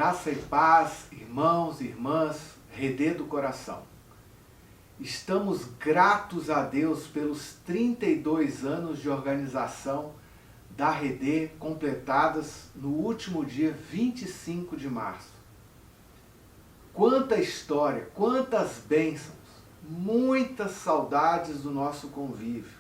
Graça e paz, irmãos e irmãs, Redê do Coração. Estamos gratos a Deus pelos 32 anos de organização da Redê, completadas no último dia 25 de março. Quanta história, quantas bênçãos, muitas saudades do nosso convívio,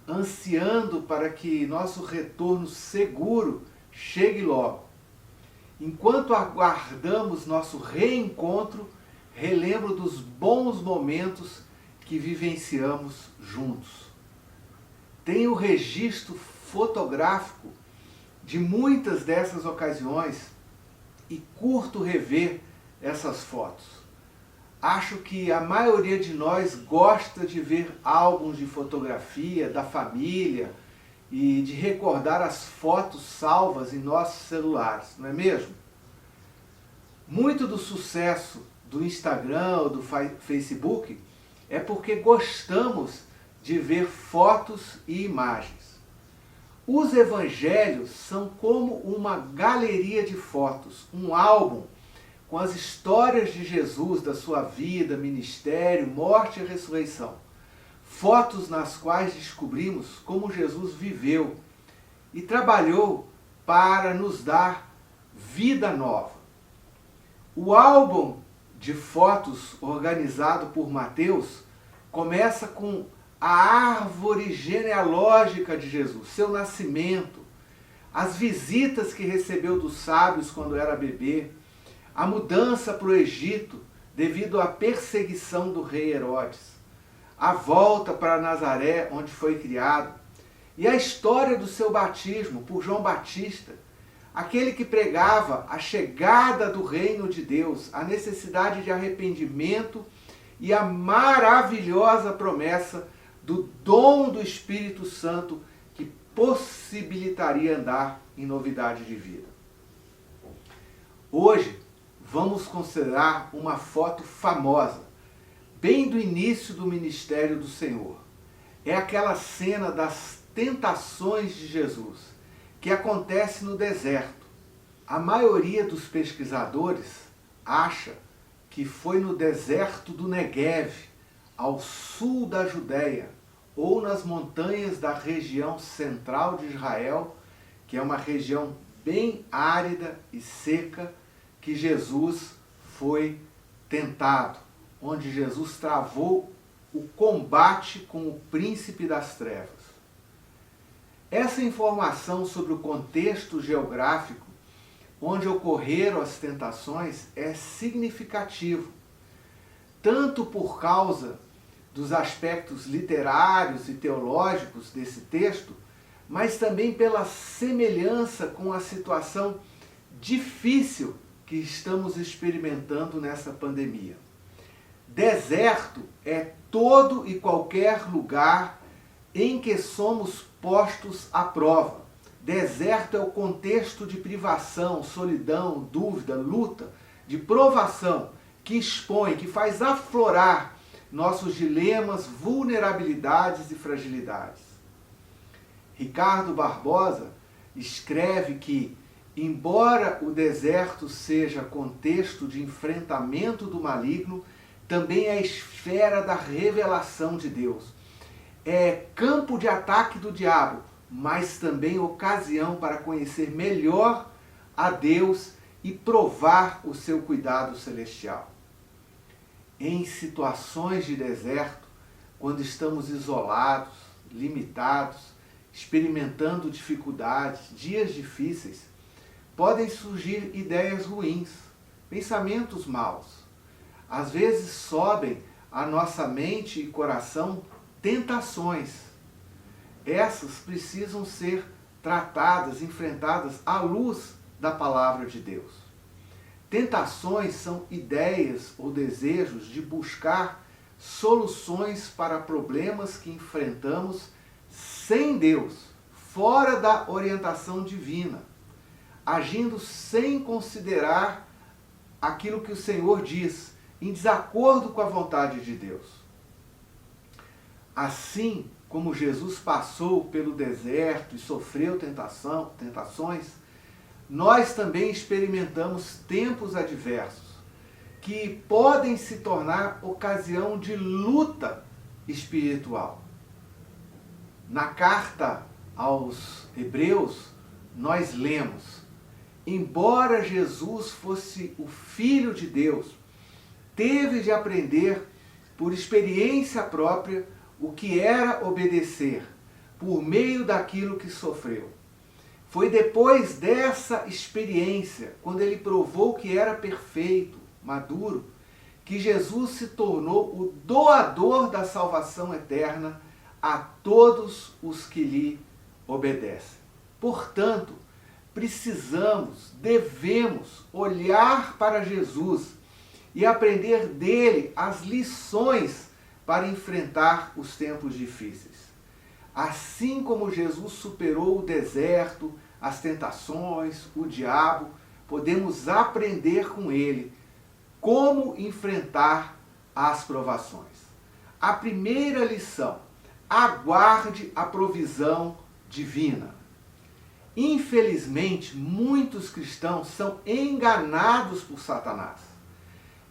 ansiando para que nosso retorno seguro chegue logo. Enquanto aguardamos nosso reencontro, relembro dos bons momentos que vivenciamos juntos. Tenho registro fotográfico de muitas dessas ocasiões e curto rever essas fotos. Acho que a maioria de nós gosta de ver álbuns de fotografia da família e de recordar as fotos salvas em nossos celulares, não é mesmo? Muito do sucesso do Instagram ou do Facebook é porque gostamos de ver fotos e imagens. Os evangelhos são como uma galeria de fotos, um álbum com as histórias de Jesus, da sua vida, ministério, morte e ressurreição. Fotos nas quais descobrimos como Jesus viveu e trabalhou para nos dar vida nova. O álbum de fotos organizado por Mateus começa com a árvore genealógica de Jesus, seu nascimento, as visitas que recebeu dos sábios quando era bebê, a mudança para o Egito devido à perseguição do rei Herodes, a volta para Nazaré, onde foi criado, e a história do seu batismo por João Batista, aquele que pregava a chegada do reino de Deus, a necessidade de arrependimento e a maravilhosa promessa do dom do Espírito Santo que possibilitaria andar em novidade de vida. Hoje vamos considerar uma foto famosa, bem do início do ministério do Senhor. É aquela cena das tentações de Jesus, que acontece no deserto. A maioria dos pesquisadores acha que foi no deserto do Neguev, ao sul da Judéia, ou nas montanhas da região central de Israel, que é uma região bem árida e seca, que Jesus foi tentado, onde Jesus travou o combate com o príncipe das trevas. Essa informação sobre o contexto geográfico onde ocorreram as tentações é significativo, tanto por causa dos aspectos literários e teológicos desse texto, mas também pela semelhança com a situação difícil que estamos experimentando nessa pandemia. Deserto é todo e qualquer lugar em que somos postos à prova. Deserto é o contexto de privação, solidão, dúvida, luta, de provação, que expõe, que faz aflorar nossos dilemas, vulnerabilidades e fragilidades. Ricardo Barbosa escreve que, embora o deserto seja contexto de enfrentamento do maligno, também é a esfera da revelação de Deus. É campo de ataque do diabo, mas também ocasião para conhecer melhor a Deus e provar o seu cuidado celestial. Em situações de deserto, quando estamos isolados, limitados, experimentando dificuldades, dias difíceis, podem surgir ideias ruins, pensamentos maus. Às vezes sobem à nossa mente e coração tentações. Essas precisam ser tratadas, enfrentadas à luz da palavra de Deus. Tentações são ideias ou desejos de buscar soluções para problemas que enfrentamos sem Deus, fora da orientação divina, agindo sem considerar aquilo que o Senhor diz, em desacordo com a vontade de Deus. Assim como Jesus passou pelo deserto e sofreu tentações, nós também experimentamos tempos adversos, que podem se tornar ocasião de luta espiritual. Na carta aos Hebreus, nós lemos: embora Jesus fosse o Filho de Deus, teve de aprender por experiência própria o que era obedecer, por meio daquilo que sofreu. Foi depois dessa experiência, quando ele provou que era perfeito, maduro, que Jesus se tornou o doador da salvação eterna a todos os que lhe obedecem. Portanto, devemos olhar para Jesus e aprender dele as lições para enfrentar os tempos difíceis. Assim como Jesus superou o deserto, as tentações, o diabo, podemos aprender com ele como enfrentar as provações. A primeira lição: aguarde a provisão divina. Infelizmente, muitos cristãos são enganados por Satanás,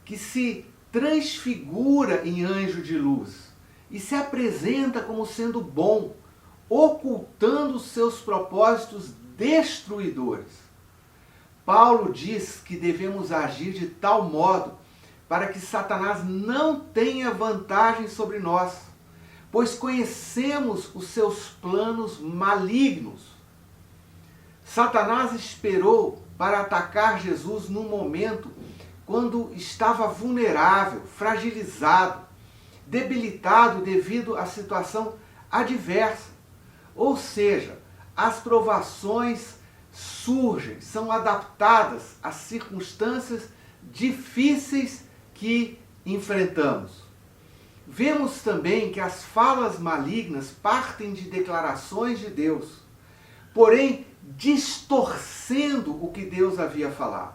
que se transfigura em anjo de luz e se apresenta como sendo bom, ocultando seus propósitos destruidores. Paulo diz que devemos agir de tal modo para que Satanás não tenha vantagem sobre nós, pois conhecemos os seus planos malignos. Satanás esperou para atacar Jesus num momento quando estava vulnerável, fragilizado, debilitado devido à situação adversa. Ou seja, as provações surgem, são adaptadas às circunstâncias difíceis que enfrentamos. Vemos também que as falas malignas partem de declarações de Deus, porém distorcendo o que Deus havia falado.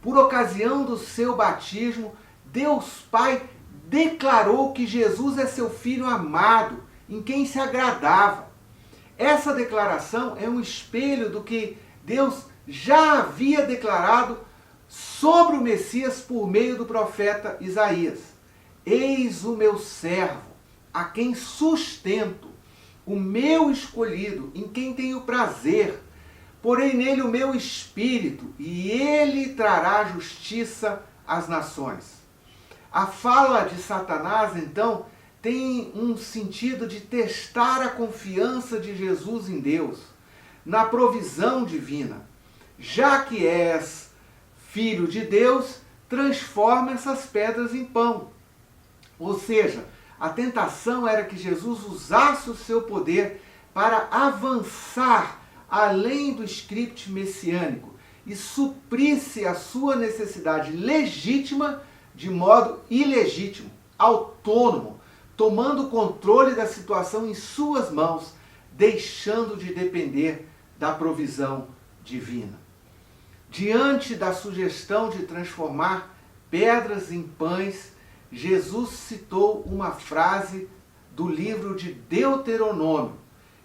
Por ocasião do seu batismo, Deus Pai declarou que Jesus é seu Filho amado, em quem se agradava. Essa declaração é um espelho do que Deus já havia declarado sobre o Messias por meio do profeta Isaías. Eis o meu servo, a quem sustento, o meu escolhido, em quem tenho prazer. Porém nele o meu espírito, e ele trará justiça às nações. A fala de Satanás, então, tem um sentido de testar a confiança de Jesus em Deus, na provisão divina. Já que és filho de Deus, transforma essas pedras em pão. Ou seja, a tentação era que Jesus usasse o seu poder para avançar além do script messiânico e suprisse a sua necessidade legítima de modo ilegítimo, autônomo, tomando o controle da situação em suas mãos, deixando de depender da provisão divina. Diante da sugestão de transformar pedras em pães, Jesus citou uma frase do livro de Deuteronômio.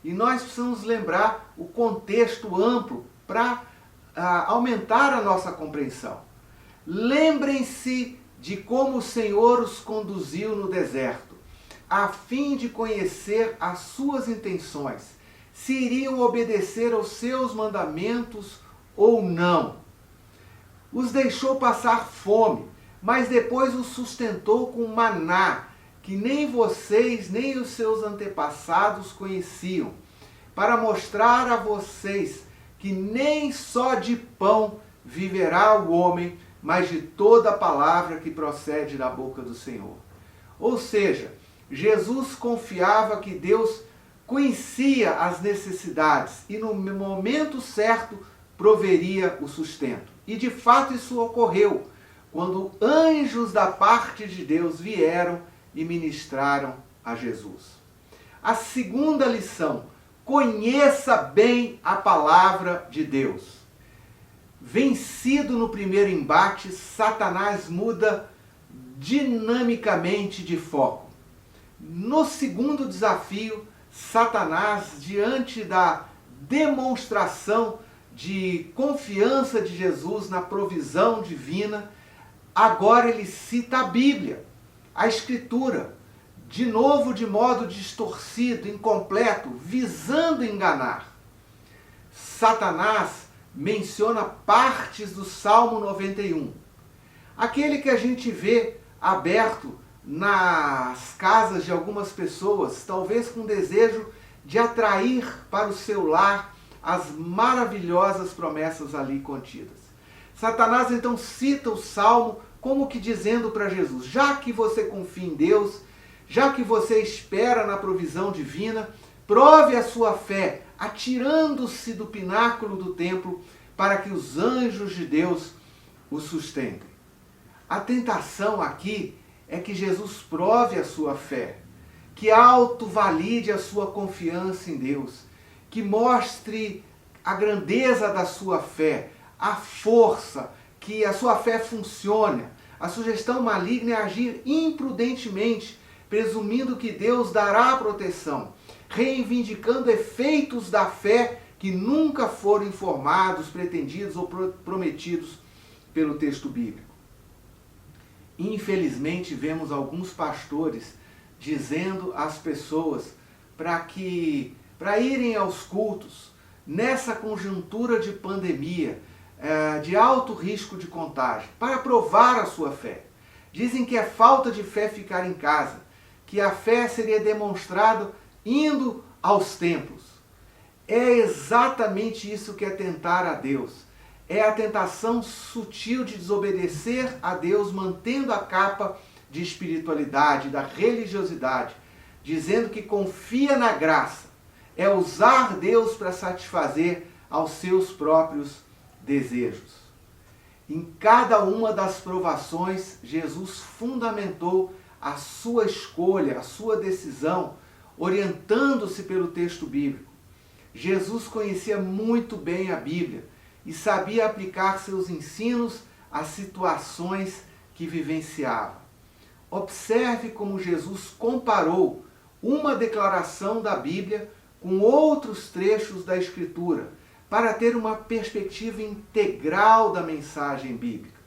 E nós precisamos lembrar o contexto amplo para aumentar a nossa compreensão. Lembrem-se de como o Senhor os conduziu no deserto, a fim de conhecer as suas intenções, se iriam obedecer aos seus mandamentos ou não. Os deixou passar fome, mas depois os sustentou com maná, que nem vocês nem os seus antepassados conheciam, para mostrar a vocês que nem só de pão viverá o homem, mas de toda a palavra que procede da boca do Senhor. Ou seja, Jesus confiava que Deus conhecia as necessidades e no momento certo proveria o sustento. E de fato isso ocorreu, quando anjos da parte de Deus vieram e ministraram a Jesus. A segunda lição: conheça bem a palavra de Deus. Vencido no primeiro embate, Satanás muda dinamicamente de foco. No segundo desafio, Satanás, diante da demonstração de confiança de Jesus na provisão divina, agora ele cita a Bíblia, a Escritura, de novo de modo distorcido, incompleto, visando enganar. Satanás menciona partes do Salmo 91, aquele que a gente vê aberto nas casas de algumas pessoas, talvez com desejo de atrair para o seu lar as maravilhosas promessas ali contidas. Satanás então cita o Salmo como que dizendo para Jesus, já que você confia em Deus, já que você espera na provisão divina, prove a sua fé, atirando-se do pináculo do templo para que os anjos de Deus o sustentem. A tentação aqui é que Jesus prove a sua fé, que autovalide a sua confiança em Deus, que mostre a grandeza da sua fé, a força, que a sua fé funcione. A sugestão maligna é agir imprudentemente, presumindo que Deus dará proteção, reivindicando efeitos da fé que nunca foram informados, pretendidos ou prometidos pelo texto bíblico. Infelizmente, vemos alguns pastores dizendo às pessoas para irem aos cultos, nessa conjuntura de pandemia, de alto risco de contágio, para provar a sua fé. Dizem que é falta de fé ficar em casa, que a fé seria demonstrada indo aos templos. É exatamente isso que é tentar a Deus. É a tentação sutil de desobedecer a Deus, mantendo a capa de espiritualidade, da religiosidade, dizendo que confia na graça. É usar Deus para satisfazer aos seus próprios desejos. Em cada uma das provações, Jesus fundamentou a sua escolha, a sua decisão, orientando-se pelo texto bíblico. Jesus conhecia muito bem a Bíblia e sabia aplicar seus ensinos às situações que vivenciava. Observe como Jesus comparou uma declaração da Bíblia com outros trechos da Escritura, para ter uma perspectiva integral da mensagem bíblica.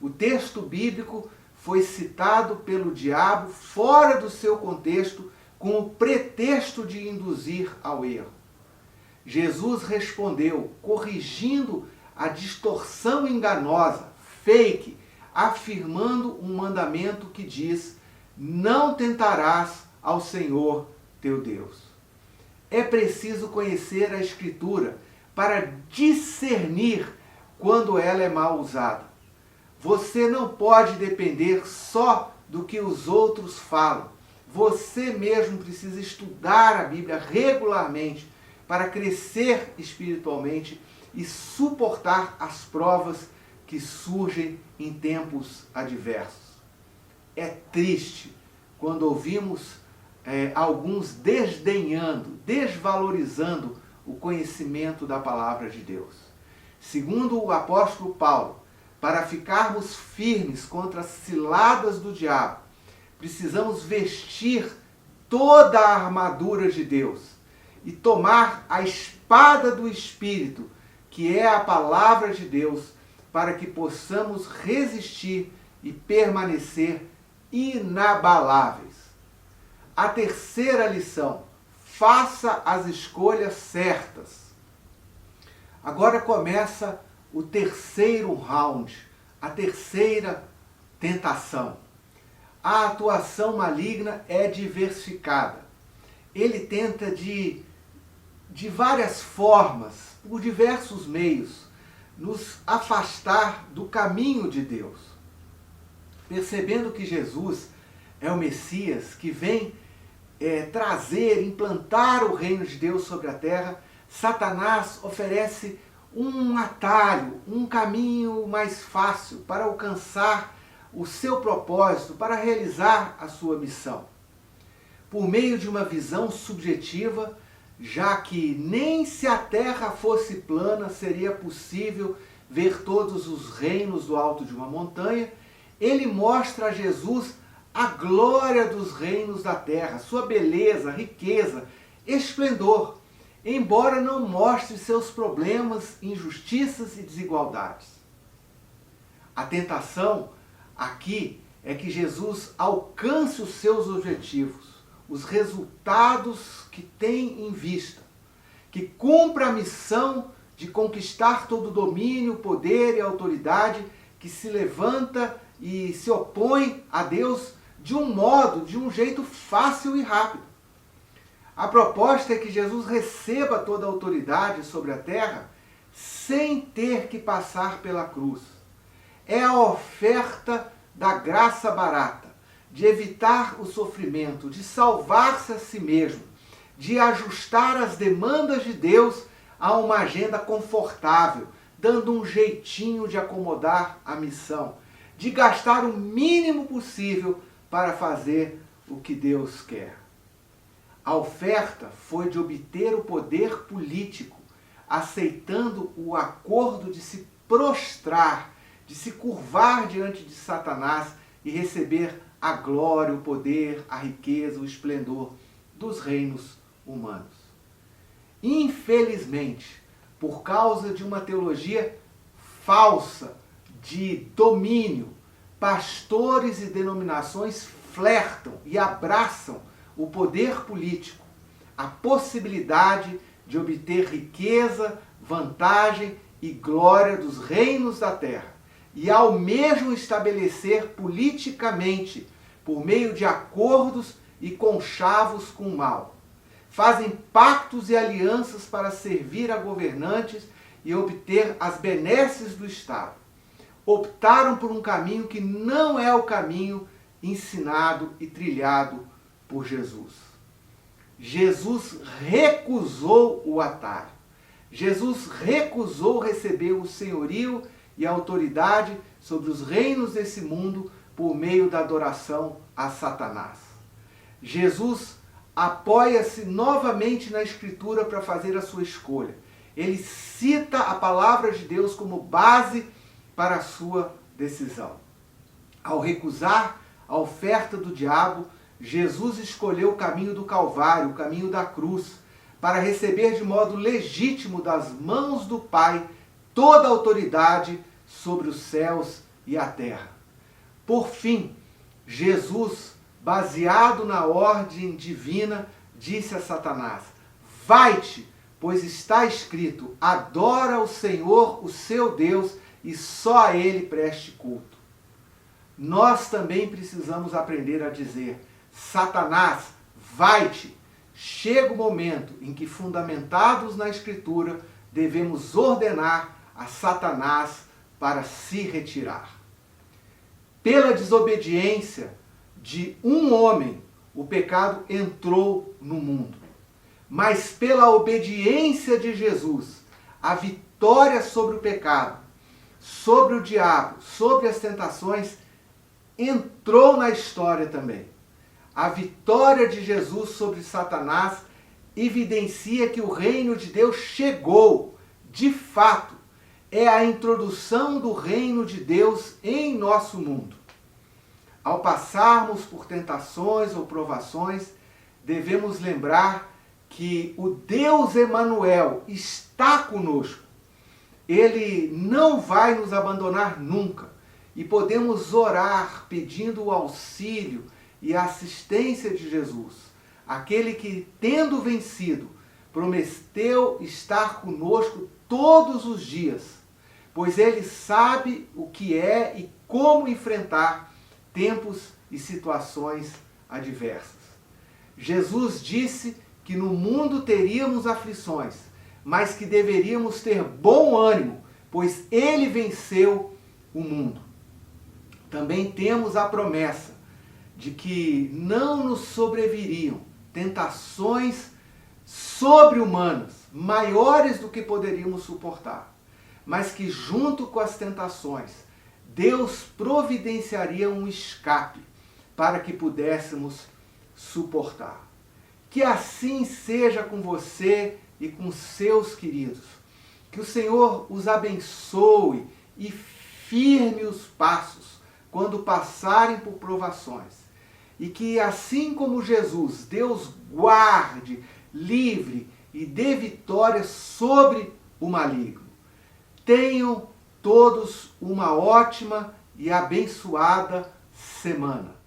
O texto bíblico foi citado pelo diabo fora do seu contexto, com o pretexto de induzir ao erro. Jesus respondeu, corrigindo a distorção enganosa, fake, afirmando um mandamento que diz: não tentarás ao Senhor teu Deus. É preciso conhecer a Escritura para discernir quando ela é mal usada. Você não pode depender só do que os outros falam. Você mesmo precisa estudar a Bíblia regularmente para crescer espiritualmente e suportar as provas que surgem em tempos adversos. É triste quando ouvimos alguns desdenhando, desvalorizando o conhecimento da palavra de Deus. Segundo o apóstolo Paulo, para ficarmos firmes contra as ciladas do diabo, precisamos vestir toda a armadura de Deus e tomar a espada do Espírito, que é a palavra de Deus, para que possamos resistir e permanecer inabaláveis. A terceira lição: faça as escolhas certas. Agora começa o terceiro round, a terceira tentação. A atuação maligna é diversificada. Ele tenta de várias formas, por diversos meios, nos afastar do caminho de Deus. Percebendo que Jesus é o Messias que vem trazer, implantar o reino de Deus sobre a terra, Satanás oferece um atalho, um caminho mais fácil para alcançar o seu propósito, para realizar a sua missão. Por meio de uma visão subjetiva, já que nem se a terra fosse plana seria possível ver todos os reinos do alto de uma montanha, ele mostra a Jesus a glória dos reinos da terra, sua beleza, riqueza, esplendor. embora não mostre seus problemas, injustiças e desigualdades. A tentação aqui é que Jesus alcance os seus objetivos, os resultados que tem em vista, que cumpra a missão de conquistar todo o domínio, poder e autoridade que se levanta e se opõe a Deus de um jeito fácil e rápido. A proposta é que Jesus receba toda a autoridade sobre a terra sem ter que passar pela cruz. É a oferta da graça barata, de evitar o sofrimento, de salvar-se a si mesmo, de ajustar as demandas de Deus a uma agenda confortável, dando um jeitinho de acomodar a missão, de gastar o mínimo possível para fazer o que Deus quer. A oferta foi de obter o poder político, aceitando o acordo de se prostrar, de se curvar diante de Satanás e receber a glória, o poder, a riqueza, o esplendor dos reinos humanos. Infelizmente, por causa de uma teologia falsa de domínio, pastores e denominações flertam e abraçam o poder político, a possibilidade de obter riqueza, vantagem e glória dos reinos da terra, e almejam estabelecer politicamente, por meio de acordos e conchavos com o mal. Fazem pactos e alianças para servir a governantes e obter as benesses do Estado. Optaram por um caminho que não é o caminho ensinado e trilhado por Jesus. Jesus recusou o atalho. Jesus recusou receber o senhorio e a autoridade sobre os reinos desse mundo por meio da adoração a Satanás. Jesus apoia-se novamente na Escritura para fazer a sua escolha. Ele cita a palavra de Deus como base para a sua decisão. Ao recusar a oferta do diabo, Jesus escolheu o caminho do Calvário, o caminho da cruz, para receber de modo legítimo das mãos do Pai toda a autoridade sobre os céus e a terra. Por fim, Jesus, baseado na ordem divina, disse a Satanás: vai-te, pois está escrito, adora o Senhor, o seu Deus, e só a Ele preste culto. Nós também precisamos aprender a dizer: Satanás, vai-te. Chega o momento em que, fundamentados na Escritura, devemos ordenar a Satanás para se retirar. Pela desobediência de um homem, o pecado entrou no mundo. Mas pela obediência de Jesus, a vitória sobre o pecado, sobre o diabo, sobre as tentações, entrou na história também. A vitória de Jesus sobre Satanás evidencia que o reino de Deus chegou, de fato. É a introdução do reino de Deus em nosso mundo. Ao passarmos por tentações ou provações, devemos lembrar que o Deus Emanuel está conosco. Ele não vai nos abandonar nunca. E podemos orar pedindo o auxílio e a assistência de Jesus, aquele que, tendo vencido, prometeu estar conosco todos os dias, pois ele sabe o que é e como enfrentar tempos e situações adversas. Jesus disse que no mundo teríamos aflições, mas que deveríamos ter bom ânimo, pois ele venceu o mundo. Também temos a promessa de que não nos sobreviriam tentações sobre-humanas, maiores do que poderíamos suportar, mas que junto com as tentações, Deus providenciaria um escape para que pudéssemos suportar. Que assim seja com você e com seus queridos. Que o Senhor os abençoe e firme os passos quando passarem por provações. E que assim como Jesus, Deus guarde, livre e e dê vitória sobre o maligno. Tenham todos uma ótima e abençoada semana.